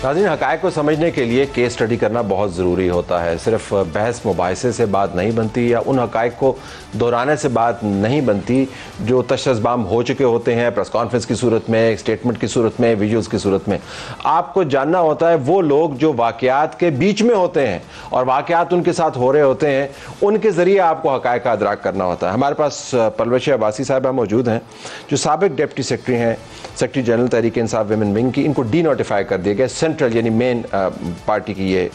ناظرین، حقائق کو سمجھنے کے لیے کیس اسٹڈی کرنا بہت ضروری ہوتا ہے. صرف بحث مباحثے سے بات نہیں بنتی یا ان حقائق کو دہرانے سے بات نہیں بنتی جو تشرزبام ہو چکے ہوتے ہیں پریس کانفرنس کی صورت میں، اسٹیٹمنٹ کی صورت میں، ویڈیوز کی صورت میں. آپ کو جاننا ہوتا ہے وہ لوگ جو واقعات کے بیچ میں ہوتے ہیں اور واقعات ان کے ساتھ ہو رہے ہوتے ہیں، ان کے ذریعے آپ کو حقائق کا ادراک کرنا ہوتا ہے. ہمارے پاس پرورش عباسی صاحبہ موجود ہیں جو سابق ڈپٹی سیکرٹری ہیں، secretary general Tehreek Insaf women wing کی. ان کو ڈی نوٹیفائی کر دیا گیا، سینٹرل یعنی مین پارٹی کی یہ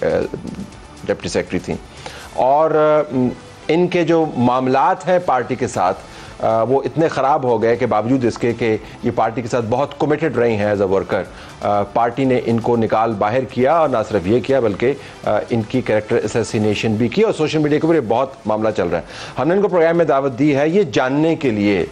ڈپٹی سیکرٹری تھیں، اور ان کے جو معاملات ہیں پارٹی کے ساتھ وہ اتنے خراب ہو گئے کہ باوجود اس کے کہ یہ پارٹی کے ساتھ بہت کمیٹڈ رہی ہیں ایز اے ورکر، پارٹی نے ان کو نکال باہر کیا، اور نہ صرف یہ کیا بلکہ ان کی کریکٹر اسیسینیشن بھی کی، اور سوشل میڈیا کے اوپر یہ بہت معاملہ چل رہا ہے. ہم نے ان کو پروگرام میں دعوت دی ہے یہ جاننے کے لیے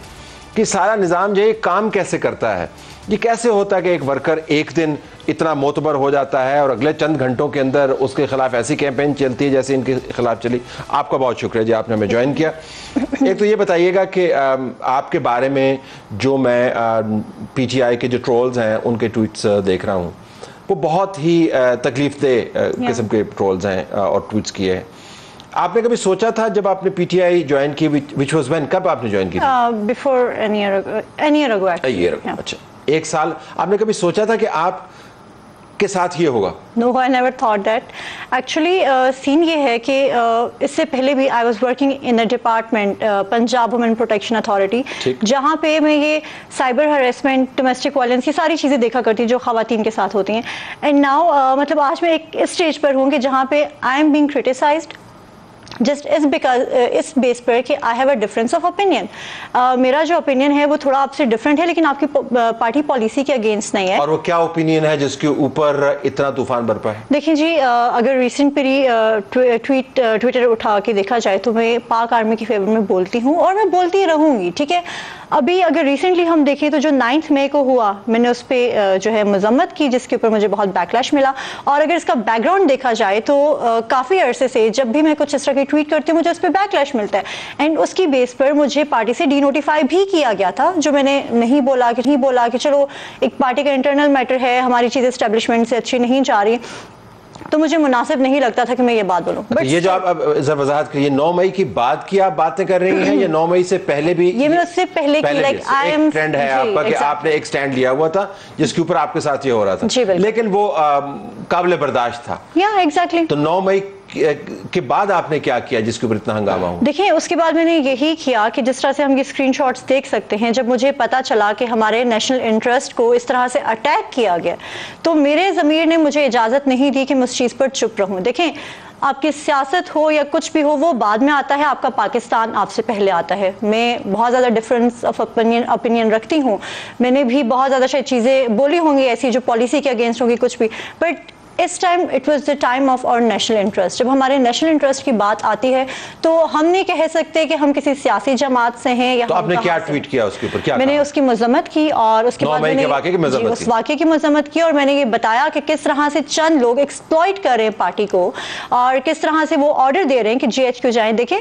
کہ سارا نظام جو ہے کام کیسے کرتا ہے. یہ کیسے ہوتا ہے کہ ایک ورکر ایک دن اتنا معتبر ہو جاتا ہے اور اگلے چند گھنٹوں کے اندر اس کے خلاف ایسی کیمپین چلتی ہے جیسے ان کے خلاف چلی. آپ کا بہت شکریہ جی، آپ نے ہمیں جوائن کیا. ایک تو یہ بتائیے گا کہ آپ کے بارے میں جو میں پی ٹی آئی کے جو ٹرولز ہیں ان کے ٹویٹس دیکھ رہا ہوں، وہ بہت ہی تکلیف دہ قسم کے ٹرولز ہیں اور ٹویٹس کیے ہیں. آپ نے کبھی سوچا تھا جب آپ نے پی ٹی آئی جوائن کی، وچ واز وین، کب آپ نے جوائن کی؟ بیفور این ایئر اگو. اچھا، ایک سال. آپ نے کبھی سوچا تھا کہ آپ کے ساتھ یہ ہوگا؟ No, I never thought that. Actually, سین یہ ہے کہ اس سے پہلے بھی I was working in a department, Punjab women protection authority, جہاں پہ میں یہ سائبر ہراسمنٹ، ڈومیسٹک وائلنس، یہ ساری چیزیں دیکھا کرتی جو خواتین کے ساتھ ہوتی ہیں. اینڈ ناؤ مطلب آج میں ایک اسٹیج پر ہوں کہ جہاں پہ I am being criticized just اس بیس پر کہ I have a difference of opinion. میرا جو اوپینین ہے وہ تھوڑا آپ سے ڈفرینٹ ہے لیکن آپ کی پارٹی پالیسی کے اگینسٹ نہیں ہے. اور وہ کیا اوپینین ہے جس کے اوپر اتنا طوفان برپا ہے؟ دیکھیں جی، اگر ریسنٹ پیری ٹویٹر اٹھا کے دیکھا جائے تو میں پاک آرمی کی فیور میں بولتی ہوں اور میں بولتی رہوں گی، ٹھیک ہے. ابھی اگر ریسنٹلی ہم دیکھیں تو جو 9 مئی کو ہوا، میں نے اس پہ جو ہے مذمت کی جس کے اوپر مجھے بہت بیکلیش ملا. اور اگر اس کا بیک گراؤنڈ دیکھا جائے تو کافی عرصے سے جب بھی میں کچھ اس طرح کی ٹویٹ کرتی ہوں مجھے اس پہ بیکلیش ملتا ہے. اینڈ اس کی بیس پر مجھے پارٹی سے ڈی نوٹیفائی بھی کیا گیا تھا، جو میں نے نہیں بولا کہ چلو ایک پارٹی کا انٹرنل میٹر ہے، ہماری چیزیں اسٹیبلشمنٹ سے اچھی نہیں جا رہی، تو مجھے مناسب نہیں لگتا تھا کہ میں یہ بات بولوں. یہ جو آپ ذرا وضاحت کریے، 9 مئی کی بات کی آپ باتیں کر رہی ہیں یا 9 مئی سے پہلے بھی؟ یہ میں اس سے پہلے کی ایک ٹرینڈ ہے آپ کا کہ آپ نے ایک سٹینڈ لیا ہوا تھا جس کے اوپر آپ کے ساتھ یہ ہو رہا تھا، لیکن وہ قابل برداشت تھا. ایگزیکٹلی. تو 9 مئی کے بعد آپ نے کیا کیا جس کے اوپر اتنا ہنگامہ ہو؟ دیکھیں اس کے بعد میں نے یہی کیا کہ جس طرح سے ہم یہ اسکرین شاٹس دیکھ سکتے ہیں، جب مجھے پتا چلا کہ ہمارے نیشنل انٹرسٹ کو اس طرح سے اٹیک کیا گیا تو میرے ضمیر نے مجھے اجازت نہیں دی کہ میں اس چیز پر چپ رہوں. دیکھیں آپ کی سیاست ہو یا کچھ بھی ہو وہ بعد میں آتا ہے، آپ کا پاکستان آپ سے پہلے آتا ہے. میں بہت زیادہ ڈفرینس آف اوپینین رکھتی ہوں، میں نے بھی بہت زیادہ شاید چیزیں بولی ہوں گی ایسی جو پالیسی کے اگینسٹ ہوگی کچھ بھی، بٹ اس time it was the time of our national interest. جب ہمارے نیشنل انٹرسٹ کی بات آتی ہے تو ہم نہیں کہہ سکتے کہ ہم کسی سیاسی جماعت سے ہیں یا. تو آپ نے کیا ٹویٹ کیا اس کے اوپر؟ کیا میں نے اس کی مذمت کی اور اس کے بعد میں نے اس واقعے کی مذمت کی اور میں نے یہ بتایا کہ کس طرح سے چند لوگ ایکسپلائٹ کر رہے ہیں پارٹی کو اور کس طرح سے وہ آرڈر دے رہے ہیں کہ GHQ جائیں. دیکھیں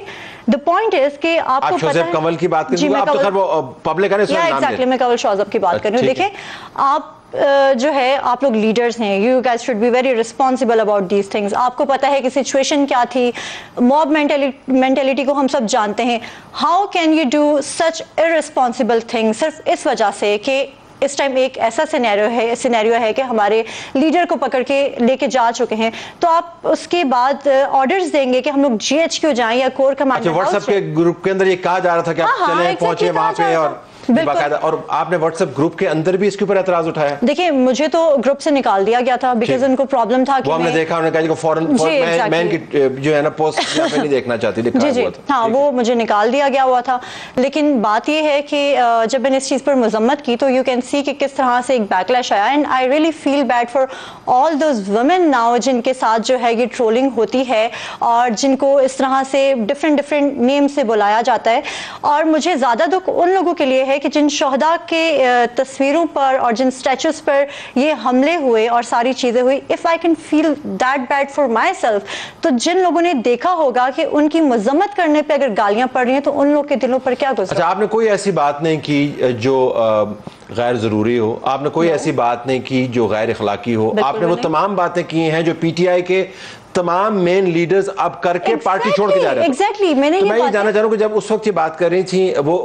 the point is کہ آپ کو پتہ ہے کنول کی بات کریں، آپ تو خیر وہ پبلک ہے نا، ایگزیکٹلی میں کنول شوزب کی بات کر رہی ہوں. دیکھیں آپ جو ہے آپ لوگ لیڈرز ہیں، you guys should be very responsible about these things. آپ کو پتہ ہے کہ سچویشن کیا تھی، موب مینٹیلٹی کو ہم سب جانتے ہیں. How can you do such irresponsible thing صرف اس وجہ سے کہ اس ٹائم ایک ایسا سینیریو ہے کہ ہمارے لیڈر کو پکڑ کے لے کے جا چکے ہیں، تو آپ اس کے بعد آرڈرز دیں گے کہ ہم لوگ GHQ جائیں یا کور کمانڈر. واٹس ایپ کے گروپ کے اندر یہ کہا جا رہا تھا کہ آپ چلیں پہنچے وہاں پہ، اور باقاعدہ. اور آپ نے واٹس ایپ گروپ کے اندر بھی اس کے اوپر اعتراض اٹھایا؟ دیکھیں مجھے تو گروپ سے نکال دیا گیا تھا بیکاز ان کو پرابلم تھا کہ وہ ہم نے دیکھا، انہوں نے کہا کہ فوراً میں ان کی جو ہے نا پوسٹ نہیں دیکھنا چاہتی، لکھا ہوا تھا. ہاں وہ مجھے نکال دیا گیا ہوا تھا. لیکن بات یہ ہے کہ جب میں نے اس چیز پر مذمت کی تو یو کین سی کہ کس طرح سے ایک بیکلیش آیا. And I really feel bad for all those women now جن کے ساتھ جو ہے یہ ٹرولنگ ہوتی ہے اور جن کو اس طرح سے ڈفرینٹ نیم سے بلایا جاتا ہے. اور مجھے زیادہ دکھ ان لوگوں کے لیے ہے ہے کہ جن شہداء کے تصویروں پر اور جن اسٹیچوز پر یہ حملے ہوئے اور ساری چیزیں ہوئی, if I can feel that bad for myself, تو جن لوگوں نے دیکھا ہوگا کہ ان کی مذمت کرنے پہ اگر گالیاں پڑ رہی ہیں تو ان لوگ کے دلوں پر کیا گزرا. اچھا, آپ نے کوئی ایسی بات نہیں کی جو غیر ضروری ہو, آپ نے کوئی ایسی بات نہیں کی جو غیر اخلاقی ہو, آپ نے وہ تمام باتیں کی ہیں جو پی ٹی آئی کے تمام مین لیڈرز اب کر کے پارٹی چھوڑ کے جا رہے ہیں. ایگزیکٹلی, میں نے یہ جاننا چاہ رہا ہوں کہ جب اس وقت یہ بات کر رہی تھی وہ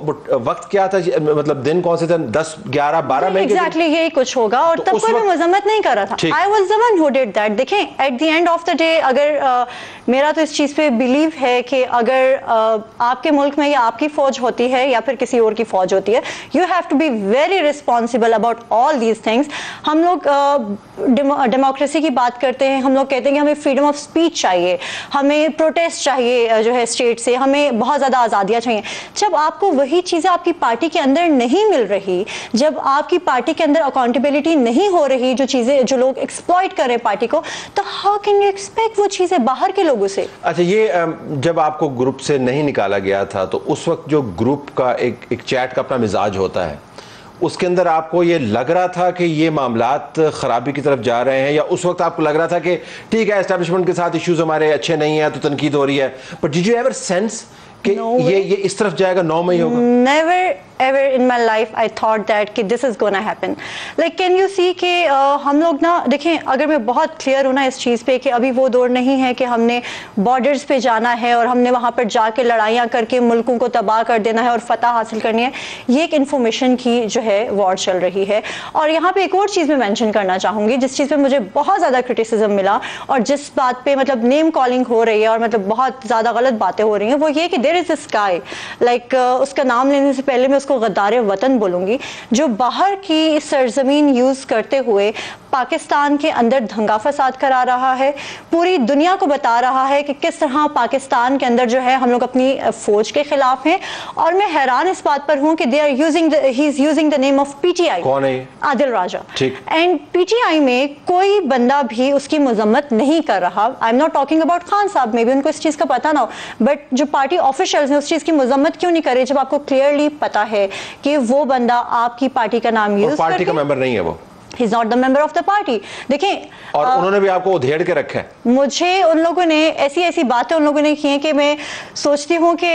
وقت کیا تھا, مطلب دن کون سے تھے, 10 11 12 مئی. ایگزیکٹلی یہی کچھ ہوگا, اور تب کوئی بھی مذمت نہیں کر رہا تھا. I was the one who did that. دیکھیں at the end of the day, اگر میرا تو اس چیز پہ بلیو ہے کہ اگر آپ کے ملک میں یا آپ کی فوج ہوتی ہے یا پھر کسی اور کی فوج ہوتی ہے, you have to be very responsible about all these things. ہم لوگ ڈیموکریسی کی بات کرتے ہیں, ہم لوگ کہتے ہیں کہ ہمیں فریڈم آف اسپیچ چاہیے, ہمیں پروٹیسٹ چاہیے جو ہے اسٹیٹ سے, ہمیں بہت زیادہ آزادیاں چاہیے. جب آپ کو وہی چیزیں آپ کی پارٹی کے اندر نہیں مل رہی, جب آپ کی پارٹی کے اندر اکاؤنٹیبلٹی نہیں ہو رہی, جو چیزیں جو لوگ ایکسپلائٹ کر رہے ہیں پارٹی کو, تو ہاؤ کین یو ایکسپیکٹ وہ چیزیں باہر کے لوگوں سے. اچھا, یہ جب آپ کو گروپ سے نہیں نکالا گیا تھا تو اس وقت جو گروپ کا ایک چیٹ کا اپنا مزاج ہوتا ہے, اس کے اندر آپ کو یہ لگ رہا تھا کہ یہ معاملات خرابی کی طرف جا رہے ہیں, یا اس وقت آپ کو لگ رہا تھا کہ ٹھیک ہے اسٹیبلشمنٹ کے ساتھ ایشوز ہمارے اچھے نہیں ہیں تو تنقید ہو رہی ہے, but did you ever sense کہ یہ اس طرف جائے گا, 9 مئی ہوگا؟ Never ever in my life I thought that کہ this is gonna happen. Like can you see کہ ہم لوگ نا, دیکھیں اگر میں بہت کلیئر ہوں نا اس چیز پہ کہ ابھی وہ دور نہیں ہے کہ ہم نے بارڈرز پہ جانا ہے اور ہم نے وہاں پر جا کے لڑائیاں کر کے ملکوں کو تباہ کر دینا ہے اور فتح حاصل کرنی ہے. یہ ایک انفارمیشن کی جو ہے وار چل رہی ہے. اور یہاں پہ ایک اور چیز میں مینشن کرنا چاہوں گی جس چیز پہ مجھے بہت زیادہ کرٹیسزم ملا اور جس بات پہ مطلب نیم کالنگ ہو رہی ہے اور مطلب بہت زیادہ غلط باتیں ہو رہی ہیں, وہ یہ کہ دیر از اے اسکائی, لائک اس کا نام لینے سے پہلے میں اس کو غدار وطن بولوں گی, جو باہر کی سرزمین یوز کرتے ہوئے پاکستان کے اندر دھنگا فساد کرا رہا ہے, پوری دنیا کو بتا رہا ہے کہ کس طرح پاکستان کے اندر جو ہے ہم لوگ اپنی فوج کے خلاف ہیں. اور میں حیران اس بات پر ہوں کہ they are using he is using the name of PTI. کون ہے؟ عادل راجہ. اینڈ PTI میں کوئی بندہ بھی اس کی مذمت نہیں کر رہا. I am not talking about Khan صاحب, میں بھی ان کو اس چیز کا پتہ نہ ہو, بٹ جو پارٹی آفیشلز ہیں اس چیز کی مذمت کیوں نہیں کرے جب آپ کو کلیئرلی پتا ہے کہ وہ بندہ آپ کی پارٹی کا نام یوز پارٹی کا ممبر نہیں ہے, وہ He is not the member of the party. دیکھیں, اور انہوں نے بھی آپ کو ادھیڑ کے رکھا ہے. مجھے ان لوگوں نے ایسی باتیں ان لوگوں نے کی ہیں کہ میں سوچتی ہوں کہ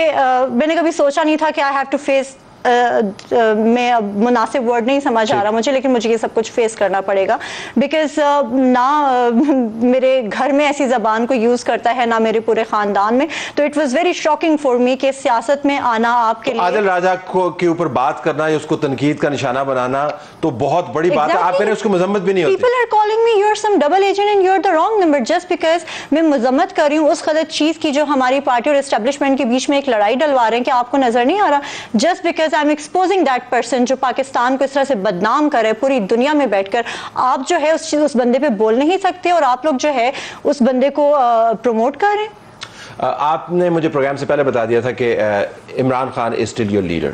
میں نے کبھی سوچا نہیں تھا کہ I have to face میں مناسب ورڈ نہیں سمجھ آ رہا مجھے, لیکن مجھے یہ سب کچھ فیس کرنا پڑے گا بیکاز نہ میرے گھر میں ایسی زبان کو یوز کرتا ہے نہ میرے پورے خاندان میں. تو it was very shocking for me کہ سیاست میں آنا آپ کے لیے, عادل راجہ کے اوپر بات کرنا یا اس کو تنقید کا نشانہ بنانا تو بہت بڑی بات ہے. آپ نے اس کو مذمت بھی نہیں ہوتی. People are calling me you are some double agent and you are the wrong number just because میں مذمت کر رہی ہوں اس غلط چیز کی جو ہماری پارٹی اور اسٹیبلشمنٹ کے بیچ میں ایک لڑائی ڈلوا رہے ہیں کہ آپ کو نظر نہیں آ رہا. Just because I am exposing that person جو پاکستان کو اس طرح سے بدنام کرے پوری دنیا میں بیٹھ کر, آپ جو ہے اس بندے پہ بول نہیں سکتے اور آپ لوگ جو ہے اس بندے کو پروموٹ کر رہے ہیں. آپ نے مجھے پروگرام سے پہلے بتا دیا تھا کہ Imran Khan is still your leader.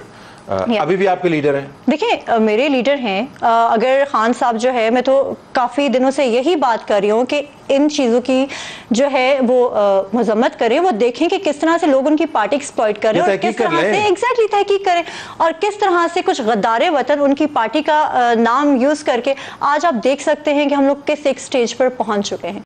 ابھی بھی آپ کے لیڈر ہیں؟ دیکھیں میرے لیڈر ہیں. اگر خان صاحب جو ہے, میں تو کافی دنوں سے یہی بات کر رہی ہوں کہ ان چیزوں کی جو ہے وہ مذمت کریں, وہ دیکھیں کہ کس طرح سے لوگ ان کی پارٹی ایکسپلائٹ کریں اور کس طرح سے ایگزیکٹلی تحقیق کریں اور کس طرح سے کچھ غدار وطن ان کی پارٹی کا نام یوز کر کے آج آپ دیکھ سکتے ہیں کہ ہم لوگ کس ایک سٹیج پر پہنچ چکے ہیں.